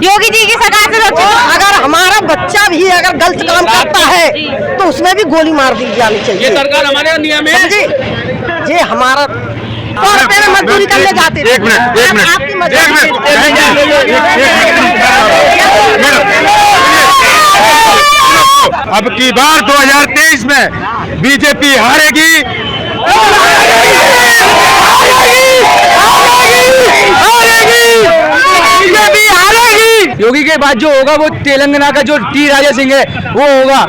योगी जी की सरकार से अगर हमारा बच्चा भी अगर गलत काम करता है तो उसमें भी गोली मार दी जानी चाहिए। ये सरकार हमारे नियम है। ये हमारा 100 रुपए में मजदूरी करने जाते थे। एक मिनट आपकी मजदूरी अब की बार 2023 में बीजेपी हारेगी। योगी के बाद जो होगा वो तेलंगाना का जो टी राजा सिंह है वो होगा।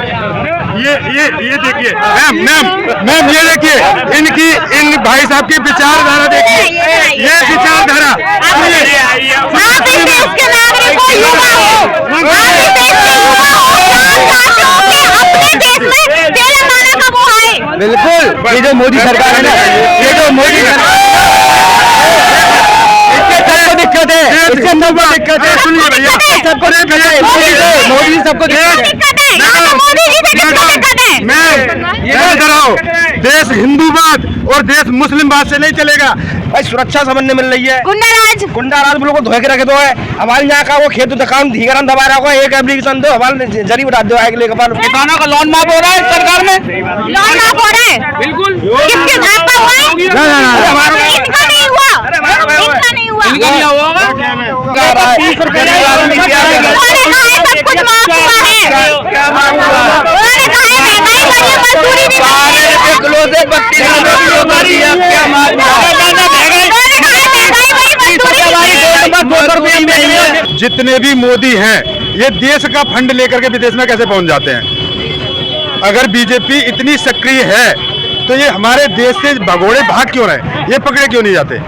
ये देखिए मैम ये देखिए इन भाई साहब की विचारधारा देखिए। ये विचारधारा बिल्कुल, ये जो मोदी सरकार है ना, ये जो मोदी सबको दिक्कत है, इसके सबको दिक्कत है। सुनिए भैया, सबको दिक्कत है, मोदी सबको दिक्कत है। मैं इधर आओ, देश हिंदूवाद और देश मुस्लिमवाद से नहीं चलेगा भाई। सुरक्षा समझने मिल रही है, गुंडाराज लोगों को धोए के रखे दो है। हमारे यहाँ का वो खेत दुकान धीगरन दबा रहा होगा, एक एप्लीकेशन दो हमारे जरी उठा दो आगे लेकर। किसानों का लोन माफ हो रहा है सरकार में, लोन माफ हो रहा है बिल्कुल। किसके आपका हुआ है? इनका नहीं हुआ, इनका नहीं हुआ। इनका नहीं होगा। सब कुछ माफ हुआ है। उन्होंने कहा है महंगाई बढ़ी, मजदूरी भी जितने भी मोदी हैं ये देश का फंड लेकर के विदेश में कैसे पहुंच जाते हैं? अगर बीजेपी इतनी सक्रिय है तो ये हमारे देश से भगोड़े भाग क्यों रहे, ये पकड़े क्यों नहीं जाते?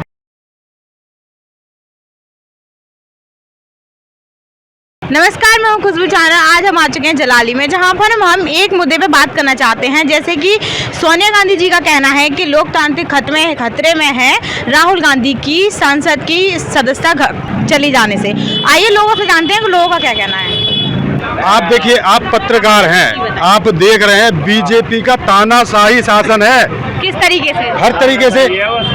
नमस्कार, मैं हूं खुशबू चारा। आज हम आ चुके हैं जलाली में, जहां पर हम एक मुद्दे पे बात करना चाहते हैं। जैसे कि सोनिया गांधी जी का कहना है कि लोकतांत्रिक खतरे में है राहुल गांधी की संसद की सदस्यता चली जाने से। आइए लोगों को जानते हैं कि लोगों का क्या कहना है। आप देखिए, आप पत्रकार हैं, आप देख रहे हैं बीजेपी का तानाशाही शासन है। किस तरीके से?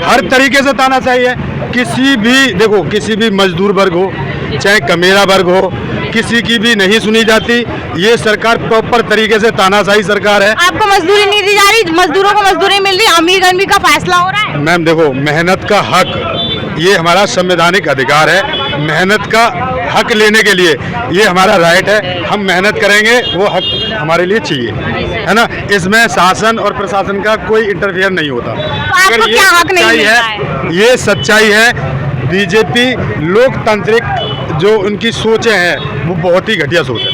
हर तरीके से तानाशाही है। किसी भी देखो, किसी भी मजदूर वर्ग हो चाहे कमेरा वर्ग हो, किसी की भी नहीं सुनी जाती। ये सरकार प्रॉपर तरीके से तानाशाही सरकार है। आपको मजदूरी नहीं दी जा रही, मजदूरों को मजदूरी मिल रही, अमीर गरीब का फैसला हो रहा है। मैम देखो, मेहनत का हक ये हमारा संवैधानिक अधिकार है। मेहनत का हक लेने के लिए ये हमारा राइट है। हम मेहनत करेंगे, वो हक हमारे लिए चाहिए, है ना। इसमें शासन और प्रशासन का कोई इंटरफेयर नहीं होता। तो आपको क्या हक नहीं मिलता है? ये सच्चाई है। बीजेपी लोकतांत्रिक जो उनकी सोचें हैं वो बहुत ही घटिया सोच है।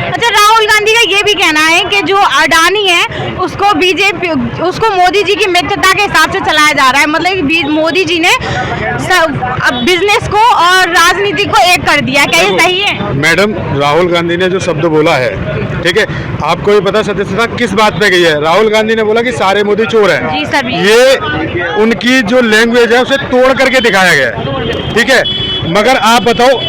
अच्छा, राहुल गांधी का ये भी कहना है कि जो अडानी है उसको बीजेपी, उसको मोदी जी की मित्रता के हिसाब से चलाया जा रहा है। मतलब कि मोदी जी ने बिजनेस को और राजनीति को एक कर दिया। क्या ये सही है? मैडम, राहुल गांधी ने जो शब्द बोला है, ठीक है, आपको भी पता सदस्यता किस बात पे गई है? राहुल गांधी ने बोला कि सारे मोदी चोर हैं। जी सर, ये उनकी जो लैंग्वेज है उसे तोड़ करके दिखाया गया है, ठीक है। मगर आप बताओ,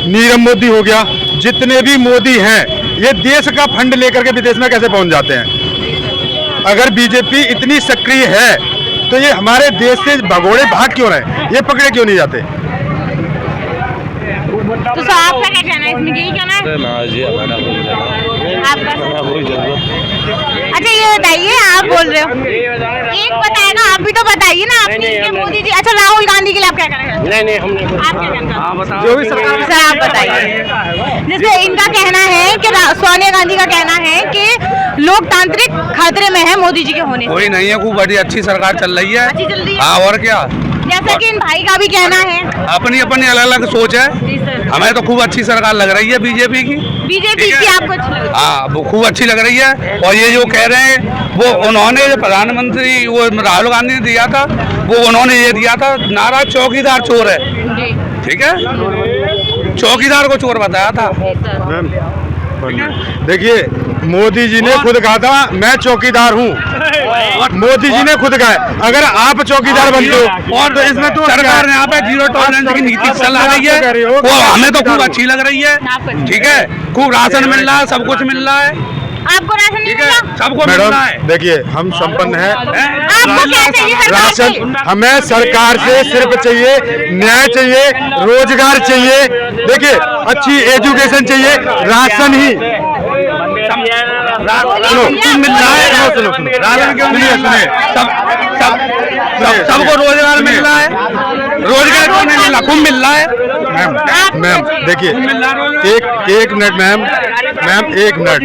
नीरव मोदी हो गया, जितने भी मोदी हैं ये देश का फंड लेकर के विदेश में कैसे पहुंच जाते हैं? अगर बीजेपी इतनी सक्रिय है तो ये हमारे देश से भगोड़े भाग क्यों रहे, ये पकड़े क्यों नहीं जाते? तो सर आपका क्या कहना है इसमें? यही कहना है आपका? अच्छा ये बताइए, आप बोल रहे हो, एक बताएगा, आप भी तो बताइए ना। आपने मोदी जी, अच्छा राहुल गांधी के लिए आप क्या कहना है? नहीं हमने आप क्या कहना? जो भी सरकार, सर आप बताइए। जैसे इनका कहना है कि सोनिया गांधी का कहना है कि लोकतांत्रिक खतरे में है मोदी जी के होने से। कोई नहीं है, खूब बड़ी अच्छी सरकार चल रही है। अच्छी चल रही है। हाँ, और क्या। जैसा कि इन भाई का भी कहना है, अपनी अलग अलग सोच है। हमें तो खूब अच्छी सरकार लग रही है बीजेपी की। बीजेपी की आपको अच्छी लग रही है? हाँ, वो खूब अच्छी लग रही है। और ये जो कह रहे हैं, वो उन्होंने प्रधानमंत्री वो राहुल गांधी ने दिया था, वो उन्होंने ये दिया था नारा, चौकीदार चोर है, ठीक है, चौकीदार को चोर बताया था। देखिए, मोदी जी ने खुद कहा था मैं चौकीदार हूँ। मोदी जी ने खुद कहा है, अगर आप चौकीदार बनते हो। और तो इसमें तो सरकार ने यहाँ पे जीरो टॉलरेंस की नीति चला रही है, वो हमें तो खूब अच्छी लग रही है, ठीक है। खूब राशन मिल रहा है, सब कुछ मिल रहा है, आपको राशन नहीं ठीक है, मिला? सबको मिलना मैडम है। देखिए हम संपन्न हैं। आपको क्या चाहिए सरकार से? राशन हमें सरकार से सिर्फ चाहिए न्याय चाहिए, रोजगार चाहिए, देखिए अच्छी एजुकेशन चाहिए, राशन ही राशन मिल रहा है। सुनो राशन क्यों नहीं सुनिए सबको रोजगार मिल रहा है, रोजगार क्यों नहीं मिल रहा? खूब मिल रहा है। मैम देखिए एक मिनट मैम एक मिनट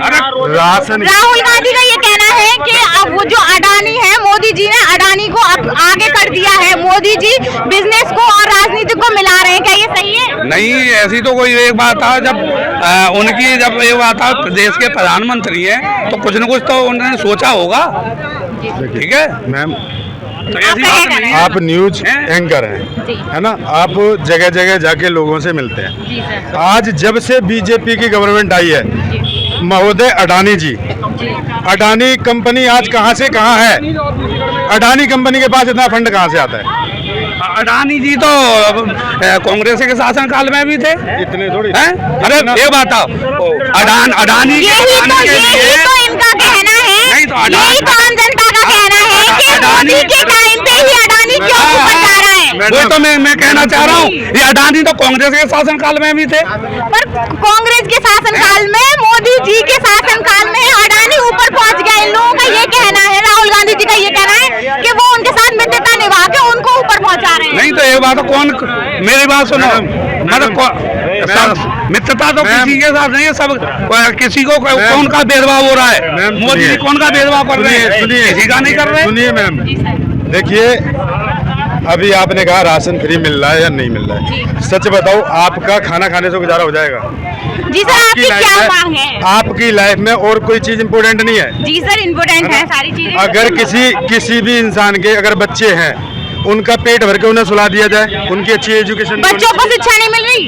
राशन राहुल गांधी का ये कहना है कि अब वो जो अडानी है, मोदी जी ने अडानी को अब आगे कर दिया है। मोदी जी बिजनेस को और राजनीति को मिला रहे हैं, क्या ये सही है? नहीं, ऐसी तो कोई एक बात था जब उनकी जब ये बात था देश के प्रधानमंत्री हैं तो कुछ न कुछ तो उन्होंने सोचा होगा। ठीक है मैम, तो ऐसी बात नहीं है। आप न्यूज एंकर हैं, है ना, आप जगह जगह जाके लोगों से मिलते हैं। आज जब से बीजेपी की गवर्नमेंट आई है, महोदय अडानी जी, अडानी कंपनी आज कहां से कहां है? अडानी कंपनी के पास इतना फंड कहां से आता है? अडानी जी तो कांग्रेस के शासन काल में भी थे। इतने थोड़ी हैं? अरे ये बताओ, अडानी यही तो इनका कहना है, नहीं तो यही तो आम जनता का कहना है कि मोदी के टाइम पे ही अडानी क्यों ऊपर जा रहा है। वो तो मैं कहना चाह रहा हूँ, ये अडानी तो कांग्रेस के शासन काल में भी थे। पर कांग्रेस के शासनकाल में, मोदी जी के शासनकाल में अडानी ऊपर पहुंच गया। इन लोगों का ये कहना है, राहुल गांधी जी का ये कहना है कि वो उनके साथ मित्रता निभा के उनको ऊपर पहुंचा रहे हैं। नहीं तो ये बात तो कौन, मेरी बात सुनो, मित्रता तो किसी के साथ नहीं है, सब किसी को कौन का भेदभाव हो रहा है? मोदी जी कौन का भेदभाव कर रहे हैं? किसी का नहीं कर रहे। सुनिए मैम, देखिए अभी आपने कहा राशन फ्री मिल रहा है या नहीं मिल रहा है, सच बताओ आपका खाना खाने से गुजारा हो जाएगा? जी सर, आपकी क्या मांग है? आपकी लाइफ में और कोई चीज इम्पोर्टेंट नहीं है? जी सर, इम्पोर्टेंट है सारी चीजें। अगर किसी भी इंसान के अगर बच्चे हैं, उनका पेट भर के उन्हें सुला दिया जाए, उनकी अच्छी एजुकेशन, बच्चों को शिक्षा नहीं मिल रही?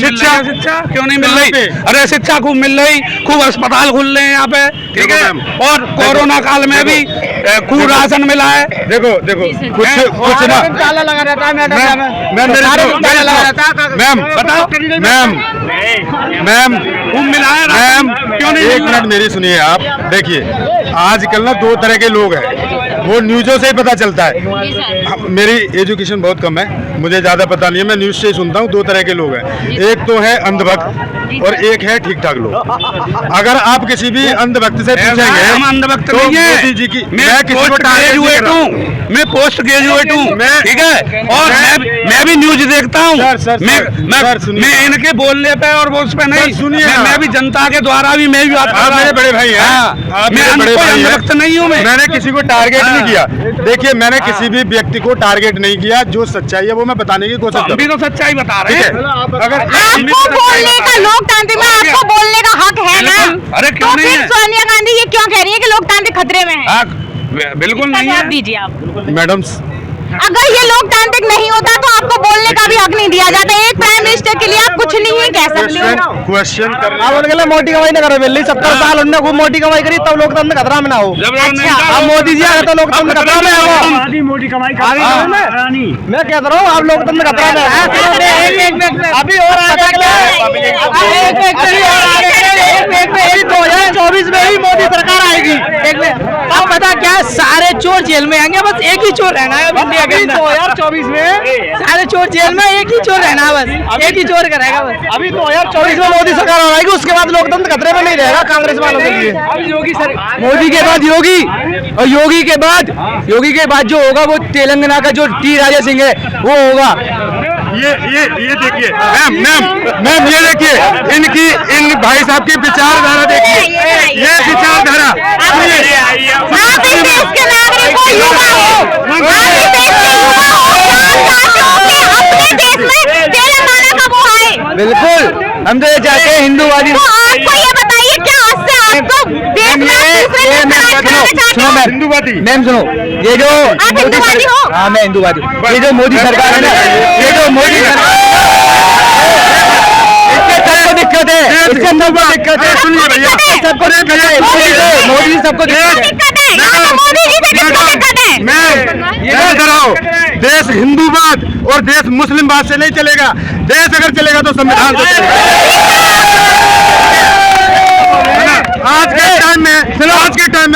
शिक्षा क्यों नहीं मिल रही? अरे शिक्षा खूब मिल रही, खूब अस्पताल खुल रहे हैं यहाँ पे, ठीक है। और कोरोना काल में भी खूब राशन मिला है। देखो कुछ ना ताला लगा रहता है मैडम, मैम बताओ मैम खूब मिला है मैम, क्यों नहीं? एक मिनट मेरी सुनिए आप। देखिए आजकल ना दो तरह के लोग हैं, वो न्यूज़ों से ही पता चलता है। मेरी एजुकेशन बहुत कम है, मुझे ज़्यादा पता नहीं है, मैं न्यूज़ से ही सुनता हूँ। दो तरह के लोग हैं, एक तो है अंधभक्त और एक है ठीक ठाक लोग। अगर आप किसी भी अंधभक्त से पूछेंगे, हम अंधभक्त तो नहीं है। मोदी जी की, मैं किसी को पोस्ट टारगेट नहीं ग्रेजुएट कर रहा। हूँ, मैं पोस्ट ग्रेजुएट हूँ, मैं- ठीक है। और मैं भी न्यूज देखता हूँ। सर, मैं इनके बोलने पे और वो उस पे नहीं, सुनिए मैं भी जनता के द्वारा भी मैं भी बात कर आप रहा मेरे हूँ। बड़े भाई हैं, हाँ, आप मैं मेरे बड़े भाई हैं। अंधभक्त नहीं हूँ। मैंने किसी को टारगेट नहीं हाँ। किया। देखिए मैंने किसी भी व्यक्ति को टारगेट नहीं किया, जो सच्चाई है वो मैं बताने की कोशिश हम भी करूँ। तो सच्चाई बता रहे ठीक हैं। है, अगर आपको बोलने का, लोकतांत्रिक में आपको बोलने का हक है ना? अरे क्यों तो नहीं फिर है? सोनिया गांधी ये क्यों कह रही है कि लोकतांत्रिक खतरे में है? हाँ, बिल्कुल इसका नहीं जवाब है। दीजिए आप। मैडम अगर ये लोकतांत्रिक नहीं होता तो आपको बोलने का भी हक नहीं दिया जाता। एक प्राइम मिनिस्टर के लिए आप कुछ नहीं कह सकते हो। क्वेश्चन आप उनके लिए मोटी कमाई नहीं करो, बिल्ली 70 साल उनने खूब मोटी कमाई करी, तब लोकतंत्र खतरा में ना हो। अब मोदी जी आ गए तो लोकतंत्र खतरा में है वो। मोटी कमाई मैं कहता रहा हूँ आप लोकतंत्र खतरा में है। अभी और आगे 2024 में ही मोदी सरकार आएगी। अब पता क्या है, सारे चोर जेल में आएंगे, बस एक ही चोर रहना है अब इंडिया के अंदर। 2024 में सारे चोर जेल में, एक ही चोर रहना है, बस एक ही चोर करेगा बस। अभी 2024 में मोदी सरकार आएगी, उसके बाद लोकतंत्र खतरे में नहीं रहेगा कांग्रेस वालों के लिए। अब योगी सर, मोदी के बाद योगी, और योगी के बाद जो होगा वो तेलंगाना का जो टी राजा सिंह है वो होगा। ये देखिए मैम ये देखिए इन भाई साहब की विचारधारा देखिए, ये विचारधारा। आप इस देश के नागरिक हो, युवा हो, आप इस देश के युवा हो, आप चाहते हो कि अपने देश में तेलंगाना का वो आए। बिल्कुल, हम तो ये चाहते हैं हिंदूवादी। तो आपको ये बताइए क्या उससे आपको देश में दूसरे देश में राज करना चाहते हो? हिंदूवादी मैम सुनो, ये जो आप हिंदूवादी हो? हाँ मैं हिंदूवादी हूँ। ये जो मोदी सरकार है ना, ये जो मोदी सरकार, इसके सबको दिक्कत है, इसके सबको दिक्कत है। सुनिए भैया, सबको दिक्कत है, मोदी जी सबको दिक्कत है। दिक्कत है, यहाँ पे मोदी जी से किसको दिक्कत है? मैं ये कह रहा हूँ, देश हिंदूवाद और देश मुस्लिमवाद से नहीं चलेगा। देश अगर चलेगा तो संविधान से चलेगा। आज के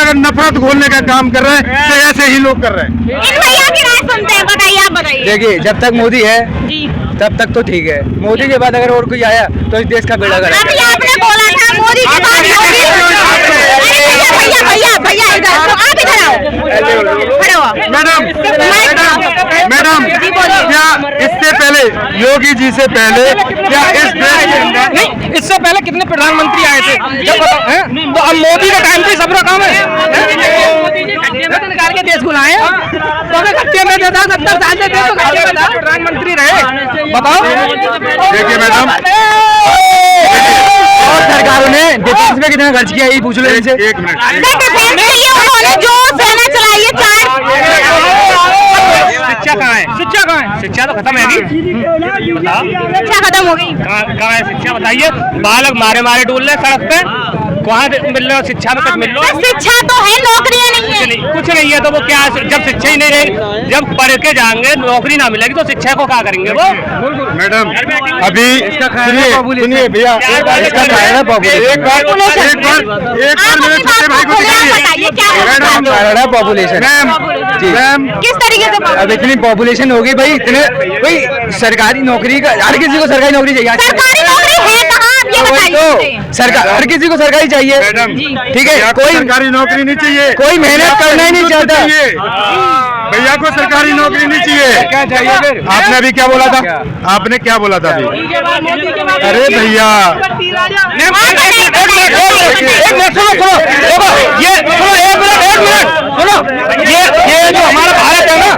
अगर नफरत घोलने का काम कर रहे हैं तो ऐसे ही लोग कर रहे हैं। इन भैया की राय सुनते हैं, बताइए, आप बताइए। देखिए, जब तक मोदी है जी, तब तक तो ठीक है, मोदी के बाद अगर और कोई आया तो इस देश का बेड़ा गर्क अभी है। आपने बोला था मोदी के बाद योगी। भैया भैया भैया इधर आओ, आप इधर आओ, खड़े हो। मैडम जी, बोलिए। क्या इससे पहले योगी जी से पहले क्या इस देश के अंदर नहीं, इससे पहले कितने प्रधानमंत्री आए थे जब बताओ हैं? तो अब मोदी के टाइम पे सबका काम है। खट्टे में तो निकाल के देश को लाए, तो अगर खट्टे में देता 70 साल से तो खट्टे में था, प्रधानमंत्री रहे, बताओ। देखिए मैडम, और सरकारों ने डिफेंस में कितना खर्च किया, यही पूछ लो इनसे। एक मिनट, डिफेंस के लिए उन्होंने जो सेना चलाई है, 4 शिक्षा कहाँ है? शिक्षा कहाँ है? शिक्षा तो खत्म है बताओ, शिक्षा खत्म हो गई। कहाँ है शिक्षा बताइए? बालक मारे मारे डूल रहे सड़क पे, वहाँ मिल रहा शिक्षा में कुछ मिल रहा तो शिक्षा तो है, नौकरियां नहीं है। कुछ नहीं है तो वो क्या, जब शिक्षा ही नहीं रहेगी, जब पढ़ के जाएंगे नौकरी ना मिलेगी तो शिक्षा को क्या करेंगे वो? मैडम अभी सुनिए भैया, इसका कारण है पॉपुलेशन। एक बार मेरे छोटे भाई को बताइए क्या मैडम, कारण है पॉपुलेशन। जी मैम किस तरीके से अब इतनी पॉपुलेशन होगी भाई, इतने भाई सरकारी नौकरी का, हर किसी को सरकारी नौकरी चाहिए। सरकारी नौकरी है कहाँ, आप ये वही बताइए तो, मुझे। सरकार, हर किसी को सरकारी चाहिए। मैडम ठीक है, कोई सरकारी नौकरी नहीं चाहिए, कोई मेहनत करना ही नहीं चाहता। भैया को सरकारी नौकरी नहीं चाहिए। क्या चाहिए फिर? आपने अभी क्या बोला था? आपने क्या बोला था अभी? अरे भैया ये जो हमारा भारत है ना,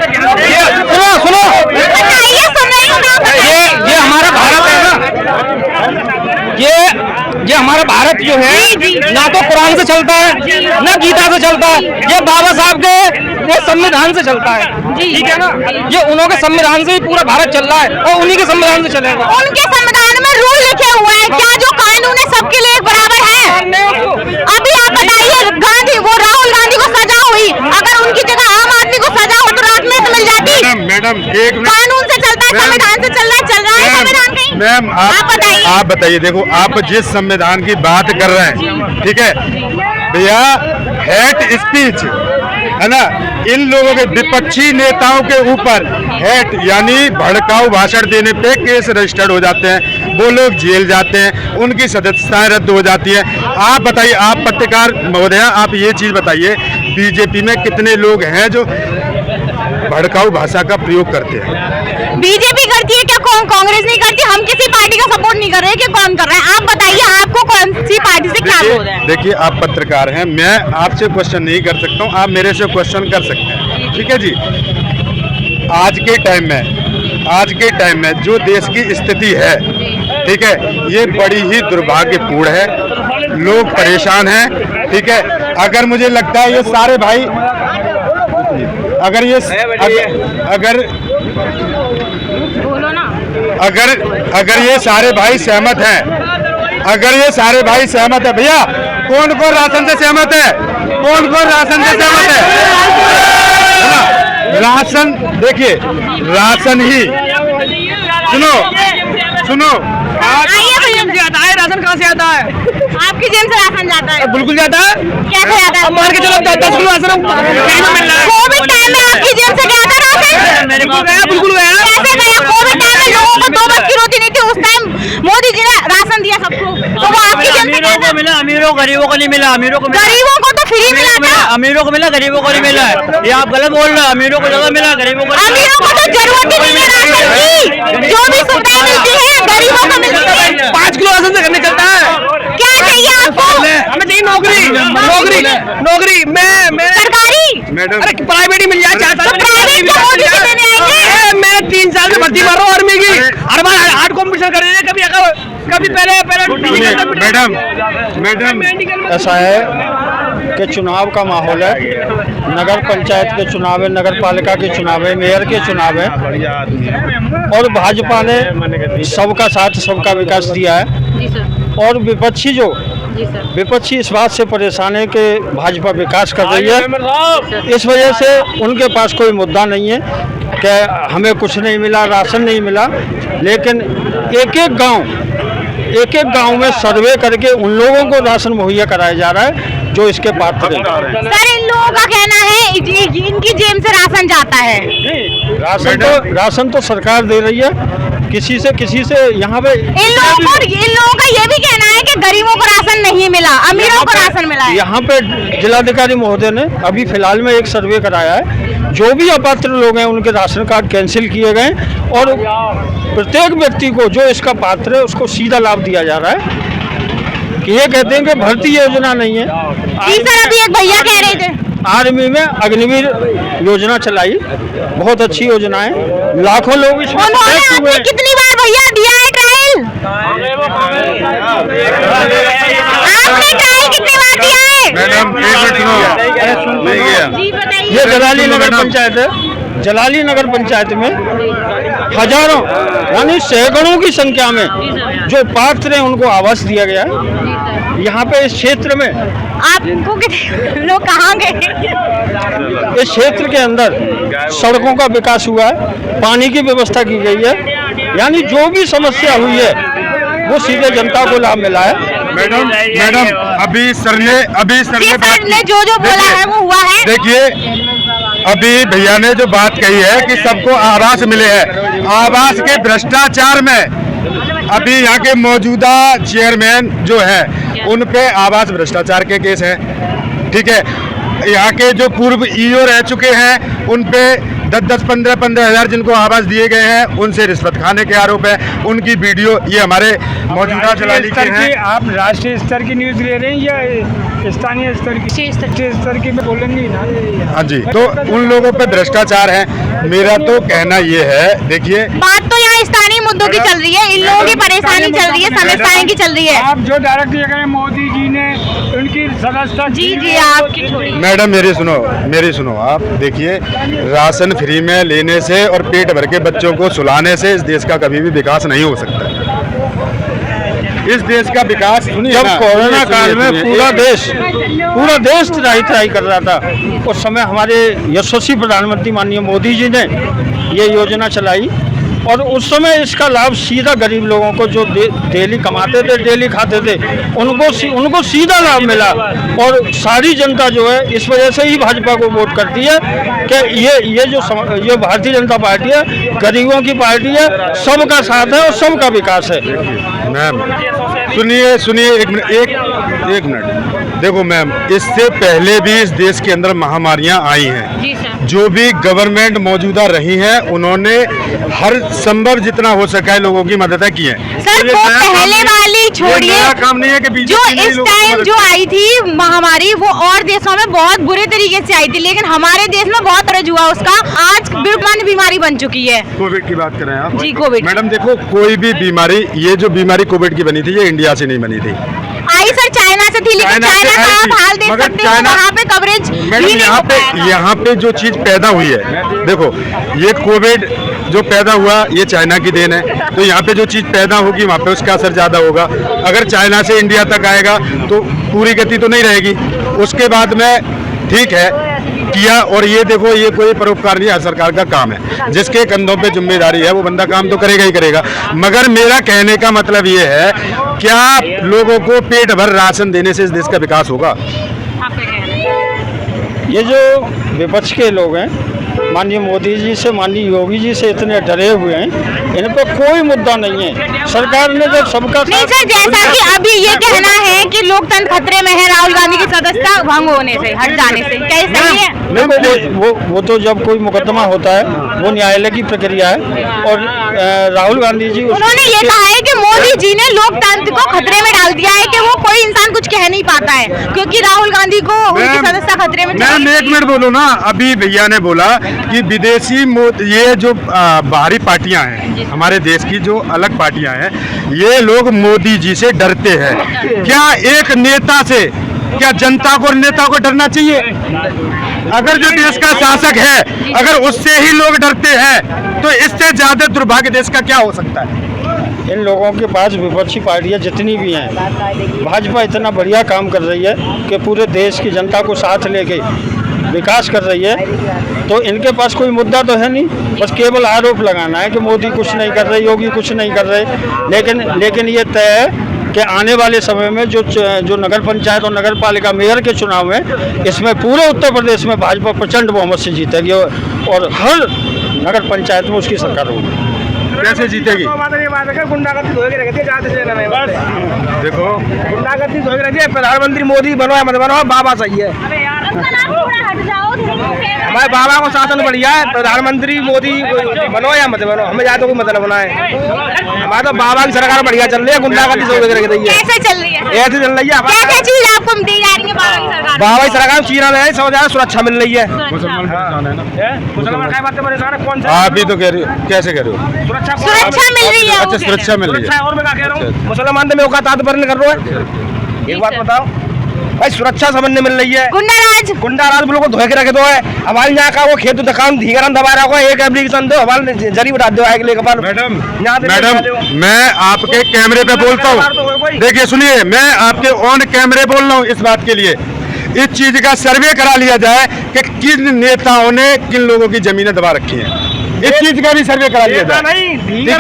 ये सुनो बताइए, सुन रही हूँ मैं। ये हमारा भारत है ना, ये हमारा भारत जो है ना तो कुरान से चलता है ना गीता से चलता है, ये बाबा साहब के वो संविधान से चलता है। ठीक है ना, ये उन्होंने संविधान से ही पूरा भारत चल रहा है और उन्हीं के संविधान से चलेगा। उनके संविधान में रूल लिखे हुए हैं, क्या जो कानून है सबके लिए एक बराबर है? अभी आप बताइए, गांधी, वो राहुल गांधी को सजा हुई, अगर उनकी जगह आम आदमी को सजा हो तो रात में तो मिल जाती। मैडम एक मिनट, कानून से चलता है, संविधान से चल रहा है संविधान कहीं? मैम आप बताइए, देखो आप जिस संविधान की बात कर रहे हैं, ठीक है भैया, हेट स्पीच है ना, इन लोगों के विपक्षी नेताओं के ऊपर हेट यानी भड़काऊ भाषण देने पे केस रजिस्टर्ड हो जाते हैं, वो लोग जेल जाते हैं, उनकी सदस्यताएं रद्द हो जाती है। आप बताइए, आप पत्रकार महोदया, आप ये चीज बताइए, बीजेपी में कितने लोग हैं जो भड़काऊ भाषा का प्रयोग करते हैं? बीजेपी करती है क्या, कांग्रेस नहीं करती? हम किसी पार्टी का सपोर्ट नहीं कर रहे कि कौन कर रहा है? आप बताइए, आपको कौन सी पार्टी से क्या विरोध है? देखिए आप पत्रकार हैं, मैं आपसे क्वेश्चन नहीं कर सकता हूँ, आप मेरे से क्वेश्चन कर सकते हैं, ठीक है जी। आज के टाइम में जो देश की स्थिति है, ठीक है, ये बड़ी ही दुर्भाग्यपूर्ण है, लोग परेशान हैं, ठीक है। अगर मुझे लगता है ये सारे भाई, अगर ये सारे भाई सहमत हैं, अगर ये सारे भाई सहमत है, भैया कौन कौन राशन से सहमत है? कौन कौन राशन से सहमत है? राशन, देखिए राशन ही, सुनो आइए भैया, आता है राशन कहाँ से आता है? आपकी जेब से राशन जाता है? बिल्कुल जाता है। कैसे जाता है? अब मान के चलो 10 किलो राशन कहीं तो मिल रहा है। कोविड टाइम में आपकी जेब से गया था राशन? बिल्कुल गया। कैसे गया? कोविड टाइम में लोगों को 2 बस की रोटी नहीं थी, उस टाइम मोदी जी ने राशन दिया सबको, तो वो आपकी जेब से गया था? मिला, अमीरों गरीबों को नहीं मिला, अमीरों को गरीबों को तो फ्री मिला था। अमीरों को मिला, गरीबों को नहीं मिला है, ये आप गलत बोल रहे हैं। अमीरों को ज्यादा मिला, गरीबों को अमीरों को तो जरूरत ही नहीं है राशन की, जो भी सुविधाएं मिलती है गरीबों को मिलती है। 5 किलो राशन से करने चलता है। क्या चाहिए आपको? हमें चाहिए नौकरी। मैं सरकारी? मैडम, अरे प्राइवेट ही मिल जाए, 4 साल तो प्राइवेट क्या मोदी जी देने आएंगे? मैं 3 साल से भर्ती मार रहा हूँ आर्मी की, हर बार हार्ड कॉम्पिटिशन कर रही है, कभी पहले मैडम ऐसा है कि चुनाव का माहौल है, नगर पंचायत के चुनाव है, नगर पालिका के चुनाव है, मेयर के चुनाव है, और भाजपा ने सबका साथ सबका विकास दिया है। और विपक्षी इस बात से परेशान है कि भाजपा विकास कर रही है, इस वजह से उनके पास कोई मुद्दा नहीं है कि हमें कुछ नहीं मिला, राशन नहीं मिला। लेकिन एक एक एक गांव में सर्वे करके उन लोगों को राशन मुहैया कराया जा रहा है जो इसके पात्र हैं। सर इन लोगों का कहना है इनकी जेब से राशन जाता है। राशन तो सरकार दे रही है, किसी से यहाँ पे इन लोगों का ये भी कहना है कि गरीबों को राशन नहीं मिला, अमीरों को राशन मिला है। यहाँ पे जिलाधिकारी महोदय ने अभी फिलहाल में एक सर्वे कराया है, जो भी अपात्र लोग हैं उनके राशन कार्ड कैंसिल किए गए और प्रत्येक व्यक्ति को जो इसका पात्र है उसको सीधा लाभ दिया जा रहा है। कि ये कहते हैं कि भर्ती योजना नहीं है। जी सर, अभी एक भैया कह रहे थे आर्मी में अग्निवीर योजना चलाई, बहुत अच्छी योजना है, लाखों लोग इसमें उन्होंने कितनी बार भैया दिया है ट्रायल? आपने ट्रायल कितनी बार दिया है? मैडम नहीं गया। जी बताइए। ये जलाली नगर पंचायत है, जलाली नगर पंचायत में हजारों यानी सैकड़ों की संख्या में जो पात्र हैं उनको आवास दिया गया है। यहाँ पे इस क्षेत्र में आपको कितने लोग कहाँ गए? इस क्षेत्र के अंदर सड़कों का विकास हुआ है, पानी की व्यवस्था की गई है, यानी जो भी समस्या हुई है वो सीधे जनता को लाभ मिला है। मैडम अभी सर ने बात की। जो बोला है वो हुआ है। देखिए अभी भैया ने जो बात कही है कि सबको आवास मिले हैं, आवास के भ्रष्टाचार में अभी यहाँ के मौजूदा चेयरमैन जो है उन पे आवास भ्रष्टाचार के केस हैं। ठीक है, यहाँ के जो पूर्व ईओ रह चुके हैं उन पे 10-10, 15-15 हज़ार जिनको आवास दिए गए हैं उनसे रिश्वत खाने के आरोप है। उनकी वीडियो ये हमारे मौजूदा जलाली के हैं। आप राष्ट्रीय स्तर की न्यूज़ ले रहे हैं या स्थानीय स्तर की? राष्ट्रीय स्तर की बोलेंगे ना। हाँ जी, तो उन लोगों पे भ्रष्टाचार है। मेरा तो कहना ये है, देखिए बात तो यहाँ स्थानीय मुद्दों की चल रही है, इन लोगों की परेशानी चल रही है, समस्याएं की चल रही है। आप जो डायरेक्ट ये करें मोदी जी ने उनकी सदस्यता। जी आपकी छोड़ी। मैडम मेरी सुनो आप देखिए, राशन फ्री में लेने से और पेट भर के बच्चों को सुलाने से इस देश का कभी भी विकास नहीं हो सकता। इस देश का विकास जब कोरोना काल में पूरा देश त्राही कर रहा था, उस समय हमारे यशस्वी प्रधानमंत्री माननीय मोदी जी ने ये योजना चलाई और उस समय इसका लाभ सीधा गरीब लोगों को जो डेली कमाते थे, डेली खाते थे, उनको सीधा लाभ मिला। और सारी जनता जो है इस वजह से ही भाजपा को वोट करती है कि ये भारतीय जनता पार्टी है, गरीबों की पार्टी है, सबका साथ है और सबका विकास है। मैम सुनिए एक मिनट देखो मैम, इससे पहले भी इस देश के अंदर महामारियां आई हैं। जो भी गवर्नमेंट मौजूदा रही है उन्होंने हर संभव जितना हो सका है लोगों की मदद की है। सर वो पहले वाली छोड़िए, काम नहीं है कि जो इस टाइम जो आई थी महामारी वो और देशों में बहुत बुरे तरीके से आई थी, लेकिन हमारे देश में बहुत तरज हुआ उसका। आज विमान बीमारी बन चुकी है। कोविड की बात करें आप? जी कोविड। मैडम देखो, कोई भी बीमारी, ये जो बीमारी कोविड की बनी थी ये इंडिया से नहीं बनी थी, आई सर चाइना से थी, लेकिन चाइना का आप हाल देख सकते हो, वहाँ पे कवरेज मैडम यहाँ पे जो चीज पैदा हुई है, देखो ये कोविड जो पैदा हुआ ये चाइना की देन है, तो यहाँ पे जो चीज पैदा होगी वहाँ पे उसका असर ज्यादा होगा। अगर चाइना से इंडिया तक आएगा तो पूरी गति तो नहीं रहेगी। उसके बाद में ठीक है किया, और ये देखो ये कोई परोपकार नहीं है, सरकार का काम है, जिसके कंधों पे जिम्मेदारी है वो बंदा काम तो करेगा ही करेगा। मगर मेरा कहने का मतलब ये है, क्या लोगों को पेट भर राशन देने से इस देश का विकास होगा? ये जो विपक्ष के लोग हैं माननीय मोदी जी से, माननीय योगी जी से इतने डरे हुए हैं, इन पर कोई मुद्दा नहीं है। सरकार ने जब सबका नहीं सर, जैसा कि अभी ये कहना है कि लोकतंत्र खतरे में है राहुल गांधी की सदस्यता भंग होने से, हट जाने से, क्या ये सही है? वो तो जब कोई मुकदमा होता है वो न्यायालय की प्रक्रिया है, और राहुल गांधी जी उन्होंने ये कहा है कि मोदी जी ने लोकतंत्र को खतरे में डाल दिया है, कि वो कोई इंसान कुछ कह नहीं पाता है क्योंकि राहुल गांधी को उनकी सदस्यता खतरे में। मैम एक मिनट बोलो ना, अभी भैया ने बोला कि विदेशी ये जो बाहरी पार्टियां हैं, हमारे देश की जो अलग पार्टियां हैं, ये लोग मोदी जी से डरते हैं। क्या एक नेता से, क्या जनता को, नेता को डरना चाहिए? अगर जो देश का शासक है अगर उससे ही लोग डरते हैं तो इससे ज्यादा दुर्भाग्य देश का क्या हो सकता है? इन लोगों के पास विपक्षी पार्टियां जितनी भी हैं, भाजपा इतना बढ़िया काम कर रही है कि पूरे देश की जनता को साथ लेके विकास कर रही है, तो इनके पास कोई मुद्दा तो है नहीं, बस केवल आरोप लगाना है कि मोदी कुछ नहीं कर रहे, योगी कुछ नहीं कर रहे। लेकिन ये तय है कि आने वाले समय में जो नगर पंचायत और नगर पालिका मेयर के चुनाव में, इसमें पूरे उत्तर प्रदेश में भाजपा प्रचंड बहुमत से जीतेगी और हर नगर पंचायत में उसकी सरकार होगी। कैसे जीतेगी? देखो गुंडागर्दी धोके रहती है। प्रधानमंत्री मोदी बनो या मत बनो, बाबा सही है। हमारे बाबा को शासन बढ़िया है। प्रधानमंत्री मोदी बनो या मत बनो, हमें ज्यादा कोई मतलब बना है। हमारे तो बाबा की सरकार बढ़िया चल रही है। गुंडागर्दी धोके रख रही है। कैसे चल रही है? ऐसे चल रही है। क्या चीज आपको दी जा रही है बाबा की सरकार? बाबा की सरकार चीना है, सब ज्यादा सुरक्षा मिल रही है। मुसलमान क्या बात परेशान है? कौन सा आप ही तो कह रहे हो, कैसे कह रहे हो? सुरक्षा मिल रही है। अच्छा, सुरक्षा मिल रही है। और मैं क्या कह रहा हूँ, मुसलमान तो मैं औकात तात्पर्य कर रहा है। एक बात बताओ भाई, सुरक्षा समझने मिल रही है। गुंडाराज बिल्कुल धोए के रखे तो है। हमारे यहाँ का वो खेत दुकान धीगरन दबा रहा होगा, एक एप्लीकेशन दो, हमारे जरी बता दो आगे लेकर। मैडम मैं आपके कैमरे पे बोलता हूँ, देखिए सुनिए, मैं आपके ऑन कैमरे बोल रहा हूँ इस बात के लिए। इस चीज का सर्वे करा लिया जाए कि किन नेताओं ने किन लोगों की जमीनें दबा रखी हैं। इस चीज का भी सर्वे करा लिया जाए। ठीक है?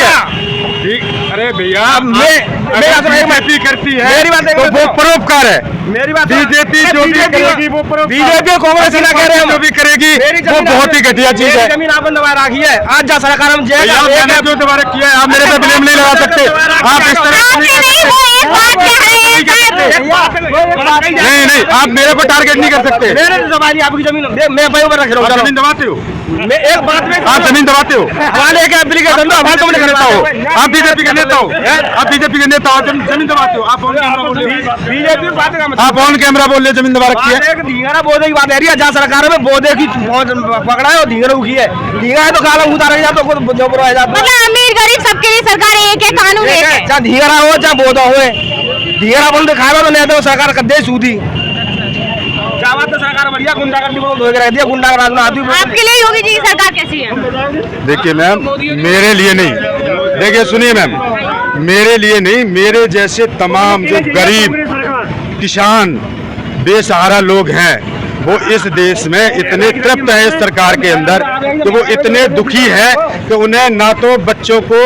ठीक। अरे भैया, बीजेपी करती है तो वो परोपकार है। मेरी बात बीजेपी जो भी करेगी वो बीजेपी कांग्रेस ना कह रहे, जो भी करेगी वो बहुत ही घटिया चीज है। जमीन आपने दबा रखी है। आज जा सरकार हम मैंने क्यों दोबारा किया है? आप मेरे पे ब्लेम नहीं लगा सकते। आप इस तरह नहीं, आप मेरे पर टारगेट नहीं कर सकते। मैंने दबाई आपकी जमीन, मैं भाई ऊपर रख रहा हूँ। जमीन दबाते हो? मैं एक बात में, आप जमीन दबाते हो? हमारे एक एप्लीकेशन दो, हमारे तुमने नेता हो, आप बीजेपी के नेता हो, आप बीजेपी के नेता हो, जमीन दबाते हो? आप बीजेपी बात का आप ऑन कैमरा बोल रहे जमीन दबा रखी है। धींगरा बोदे की बात आ रही है। जहाँ सरकार में बोदे की पकड़ा है और धींगरा उठी है। धींगरा है तो काला उतारा जाता है, तो जो बुरा जाता है। अमीर गरीब सबके लिए सरकार एक है, कानून एक है। चाहे धींगरा हो चाहे बोदा हो, धींगरा बोल दिखाएगा तो नहीं तो सरकार कद्दे सूदी। क्या बात है, सरकार बढ़िया गुंडागर्दी को धोके रख दिया। गुंडागर्दी में आती है। आपके लिए योगी जी की सरकार कैसी है? देखिए मैम, मेरे लिए नहीं, देखिए सुनिए मैम, मेरे लिए नहीं, मेरे जैसे तमाम जो गरीब किसान बेसहारा लोग हैं, वो इस देश में इतने तृप्त हैं इस सरकार के अंदर कि वो इतने दुखी हैं कि उन्हें ना तो बच्चों को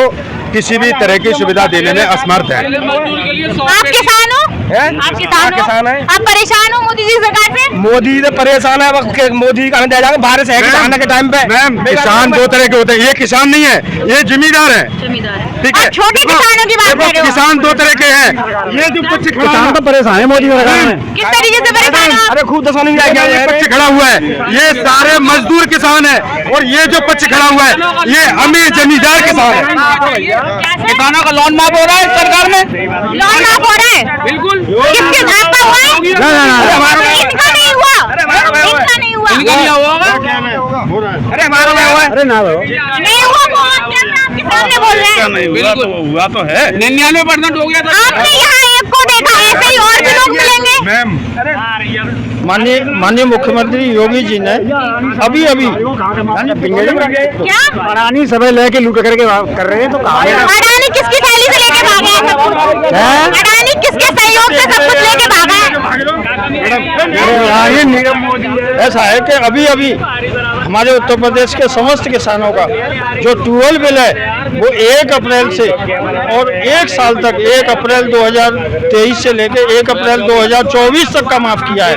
किसी भी तरह की सुविधा देने में असमर्थ है। आप किसान हो? आप किसान हैं? आप परेशान हो मोदी जी सरकार से? मोदी से परेशान है। मोदी का दिया जाएगा बारिश है किसान के टाइम पे। मैम, किसान दो तरह के होते हैं। ये किसान नहीं है, ये जमींदार है। ठीक है? छोटे किसानों की बात कर रहे हो? किसान दो तरह के हैं। ये जो पक्ष खड़ा है, परेशान है मोदी सरकार में। किस तरीके से परेशान हो? अरे खूब दसवानी ये पक्ष खड़ा हुआ है, ये सारे मजदूर किसान है, और ये जो पक्ष खड़ा हुआ है ये अमीर जमींदार किसान है। किसानों का लोन माफ हो रहा है सरकार में। लोन माफ हो रहा है? बिल्कुल। किसके आपका हुआ है? इनका नहीं हुआ। इनका नहीं हुआ। अरे हमारा में हुआ है। अरे ना नहीं हुआ, वो आपके सामने बोल रहे हैं। हुआ तो है, 99% हो गया था। आपने यहाँ एक को देखा, ऐसे ही और भी लोग मिलेंगे। मैम, माननीय मुख्यमंत्री योगी जी ने अभी क्या अडानी सभा लेके लूट करके कर रहे हैं, तो कहा अडानी किसकी थैली से लेके भागा है सब कुछ? अडानी किसके सहयोग से सब कुछ लेके भागा है? ऐसा है कि अभी हमारे उत्तर प्रदेश के समस्त किसानों का जो ट्यूबवेल बिल है वो 1 अप्रैल से और 1 साल तक 1 अप्रैल 2023 से लेकर 1 अप्रैल 2024 तक का माफ किया है।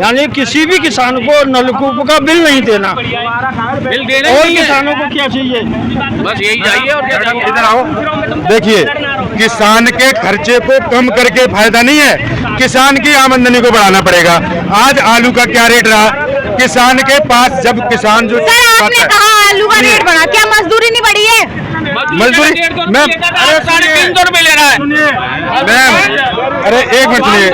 यानी किसी भी किसान को नलकूप का बिल नहीं देना। और किसानों को क्या चाहिए? बस यही चाहिए। और क्या चाहिए? इधर आओ। देखिए, किसान के खर्चे को कम करके फायदा नहीं है, किसान की आमदनी को बढ़ाना पड़ेगा। आज आलू का क्या रेट रहा? किसान के पास जब किसान जो सर आपने कहा आलू का रेट बढ़ा, क्या मजदूरी नहीं बढ़ी है? मजदूरी मैम, 350 रुपए ले रहा है मैम, अरे एक मिनट सुनिए,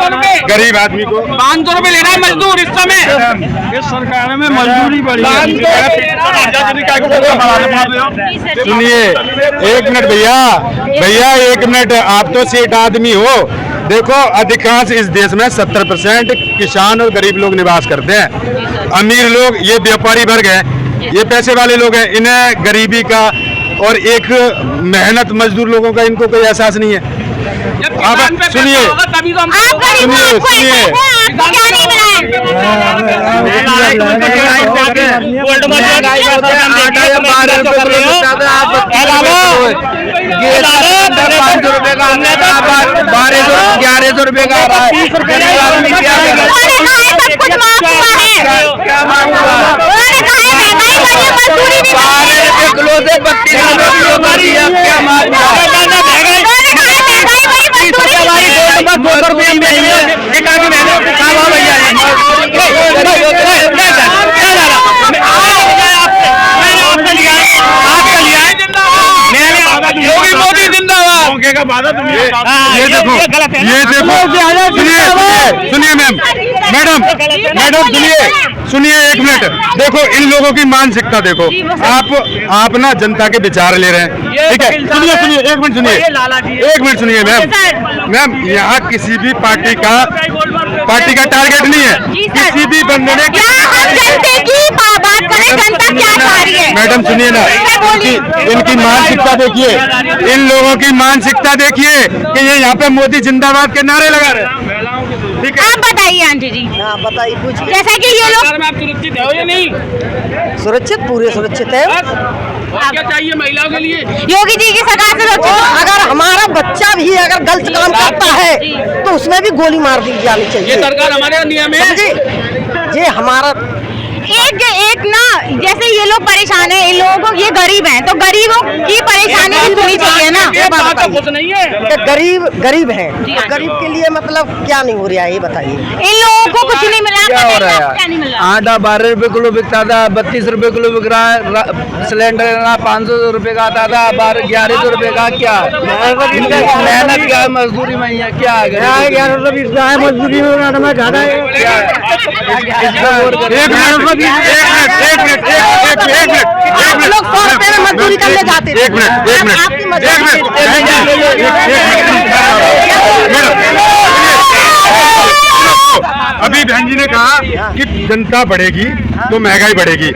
गरीब आदमी को 500 रुपए ले रहा है मजदूर इस समय। इस सरकार में मजदूरी बढ़ी है। सुनिए एक मिनट भैया 1 मिनट, आप तो सेठ आदमी हो। देखो, अधिकांश इस देश में 70% किसान और गरीब लोग निवास करते हैं। अमीर लोग ये व्यापारी वर्ग है, ये पैसे वाले लोग हैं, इन्हें गरीबी का और एक मेहनत मजदूर लोगों का इनको कोई एहसास नहीं है। आप सुनिए आप गरीब हो, आपको ऐसा है, आपको क्या नहीं मिला है? ₹1100 का आ रहा है। 30 रुपए उन्होंने कहा है सब कुछ माफ हुआ है। उन्होंने कहा है महंगाई बढ़ी है, मजदूरी भी बढ़ी है। किलो से 32 रुपए किलो बढ़ी है। क्या माल उन्होंने कहा है महंगाई बढ़ी, मजदूरी भी बढ़ी है। योगी मोदी जिंदाबाद। ये देखो सुनिए मैडम सुनिए एक मिनट। देखो इन लोगों की मानसिकता देखो। आप ना जनता के विचार ले रहे हैं, ठीक है? सुनिए एक मिनट सुनिए मैम। यहाँ किसी भी पार्टी का टारगेट नहीं है। किसी भी बंदे ने जनता की बात करें, जनता क्या चाह रही है? मैडम सुनिए ना, इनकी मानसिकता देखिए, इन लोगों की मानसिकता देखिए कि ये यहाँ पे मोदी जिंदाबाद के नारे लगा रहे हैं, ठीक है? आप बताइए आंटी जी। हाँ बताइए, पूछिए। जैसा कि ये लोग आप सुरक्षित हो या नहीं? सुरक्षित, पूरे सुरक्षित है। क्या चाहिए महिलाओं के लिए? योगी जी की सरकार से और अगर हमारा बच्चा भी अगर गलत काम करता है तो उसमें भी गोली मार दी जानी ये चाहिए। सरकार हमारे नियम है। समझे? ये हमारा एक ना, जैसे ये लोग परेशान है, इन लोगों को, ये गरीब हैं तो गरीबों की परेशानी भी सुनी चाहिए ना। ये बात तो कुछ नहीं है। गरीब है, गरीब के लिए मतलब क्या नहीं हो रहा है ये बताइए। इन लोगों को कुछ नहीं मिला, क्या हो रहा है? क्या नहीं मिला? आटा 12 रुपए किलो बिकता था, 32 रुपए किलो बिक रहा है। सिलेंडर 500 रुपए का आता था, 1100 रुपए का। क्या मेहनत का मजदूरी में क्या आ गया? 1120 का है मजदूरी में, ज्यादा है। एक मिनट आप लोग 100 रुपए में मजदूरी करने जाते थे। एक मिनट आपकी मजदूरी अभी बहन जी ने कहा कि जनता बढ़ेगी तो महंगाई बढ़ेगी।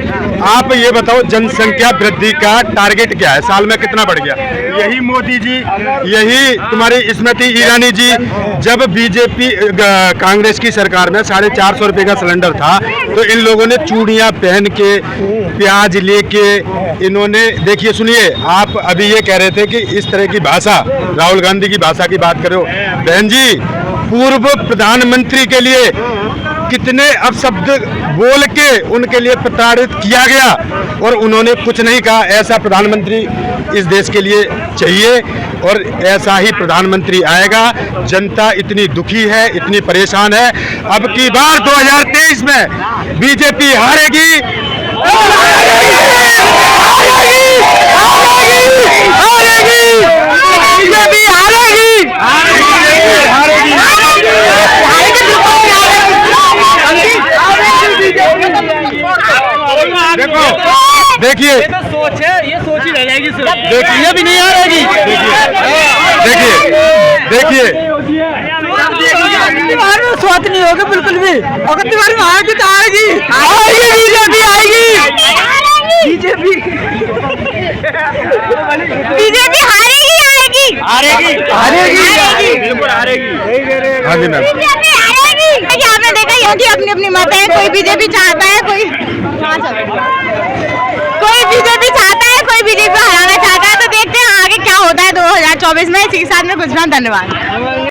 आप ये बताओ जनसंख्या वृद्धि का टारगेट क्या है? साल में कितना बढ़ गया? यही मोदी जी, यही तुम्हारी स्मृति ईरानी जी, जब बीजेपी कांग्रेस की सरकार में 450 रुपए का सिलेंडर था तो इन लोगों ने चूड़ियां पहन के, प्याज लेके, इन्होंने, देखिए सुनिए, आप अभी ये कह रहे थे कि इस तरह की भाषा, राहुल गांधी की भाषा की बात करो। बहन जी, पूर्व प्रधानमंत्री के लिए कितने अपशब्द बोल के उनके लिए प्रताड़ित किया गया और उन्होंने कुछ नहीं कहा। ऐसा प्रधानमंत्री इस देश के लिए चाहिए और ऐसा ही प्रधानमंत्री आएगा। जनता इतनी दुखी है, इतनी परेशान है। अब की बार 2023 में बीजेपी हारेगी। देखो देखिए, ये तो सोच है, ये सोच ही रह जाएगी सिर्फ। देखिए भी नहीं आ रहेगी। देखिए स्वाद नहीं होगा बिल्कुल भी। अगर तुम्हारी आएगी तो आएगी, बीजेपी आएगी। बीजेपी हारेगी। हाँ जी मैम। आपने देखा योगी अपनी अपनी मत है, कोई बीजेपी चाहता है, कोई बीजेपी चाहता है, कोई बीजेपी हराना चाहता है। तो देखते हैं आगे क्या होता है 2024 में। इसी के साथ में कुछ ना, धन्यवाद।